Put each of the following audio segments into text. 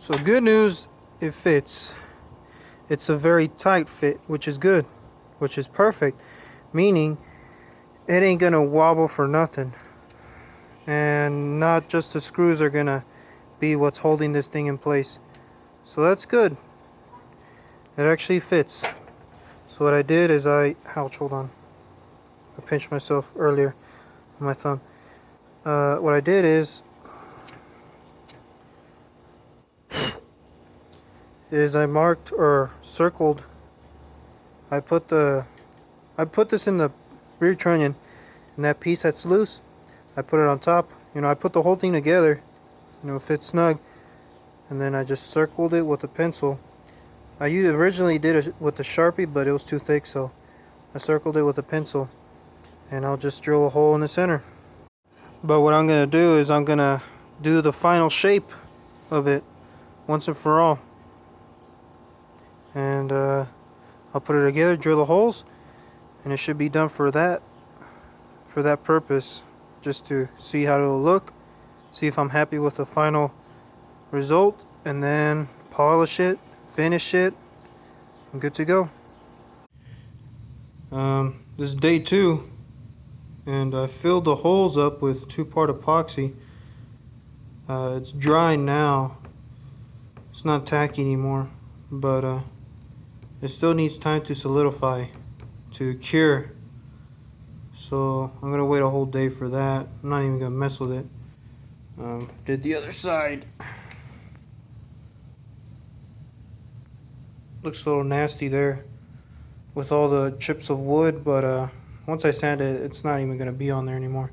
So good news, it fits. It's a very tight fit, which is good, which is perfect, meaning it ain't gonna wobble for nothing. And not just the screws are gonna be what's holding this thing in place. So that's good. It actually fits. So what I did is ouch, hold on. I pinched myself earlier on my thumb. What I did is I marked or circled. I put this in the rear trunnion, and that piece that's loose, I put it on top. I put the whole thing together, fit snug, and then I just circled it with a pencil. I originally did it with the Sharpie, but it was too thick, so I circled it with a pencil, and I'll just drill a hole in the center. But what I'm gonna do is I'm gonna do the final shape of it once and for all, and I'll put it together, drill the holes, and it should be done for that purpose, just to see how it'll look, see if I'm happy with the final result, and then polish it, finish it. I'm good to go. This is day 2, and I filled the holes up with 2-part epoxy. It's dry now. It's not tacky anymore, but it still needs time to solidify, to cure. So I'm gonna wait a whole day for that. I'm not even gonna mess with it. Did the other side. Looks a little nasty there with all the chips of wood, but once I sand it, it's not even gonna be on there anymore.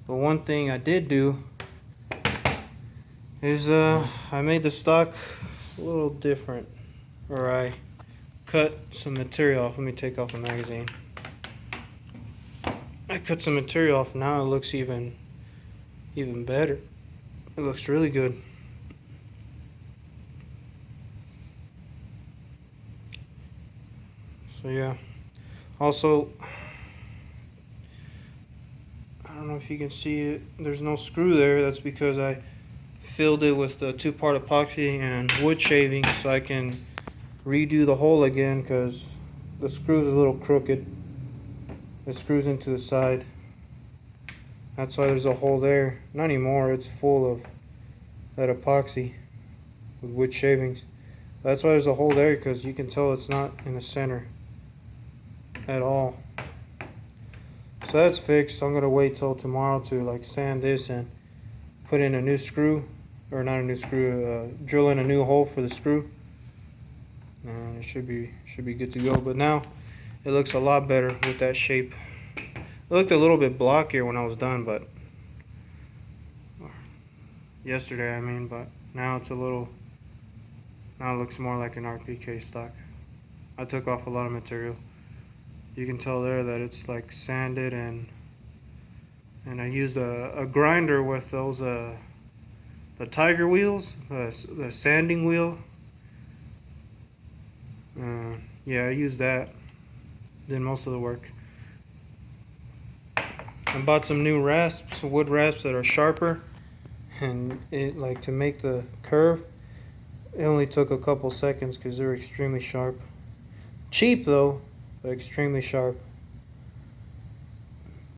But one thing I did do is I made the stock a little different, or I cut some material off. Let me take off the magazine. I cut some material off. Now it looks even better. It looks really good. So yeah. Also, I don't know if you can see it. There's no screw there. That's because I filled it with the 2-part epoxy and wood shavings, so I can redo the hole again, because the screw is a little crooked. It screws into the side. That's why there's a hole there. Not anymore. It's full of that epoxy with wood shavings. That's why there's a hole there, because you can tell it's not in the center at all. So that's fixed. I'm gonna wait till tomorrow to sand this and put in a new screw, or not a new screw, drill in a new hole for the screw, and it should be good to go. But now it looks a lot better with that shape. It looked a little bit blockier when I was done, but yesterday but now it's now it looks more like an RPK stock. I took off a lot of material. You can tell there that it's sanded, and I used a grinder with those the tiger wheels, the sanding wheel. Yeah, I used that. Did most of the work. I bought some new rasps, wood rasps that are sharper, and it to make the curve, it only took a couple seconds because they're extremely sharp. Cheap though, but extremely sharp.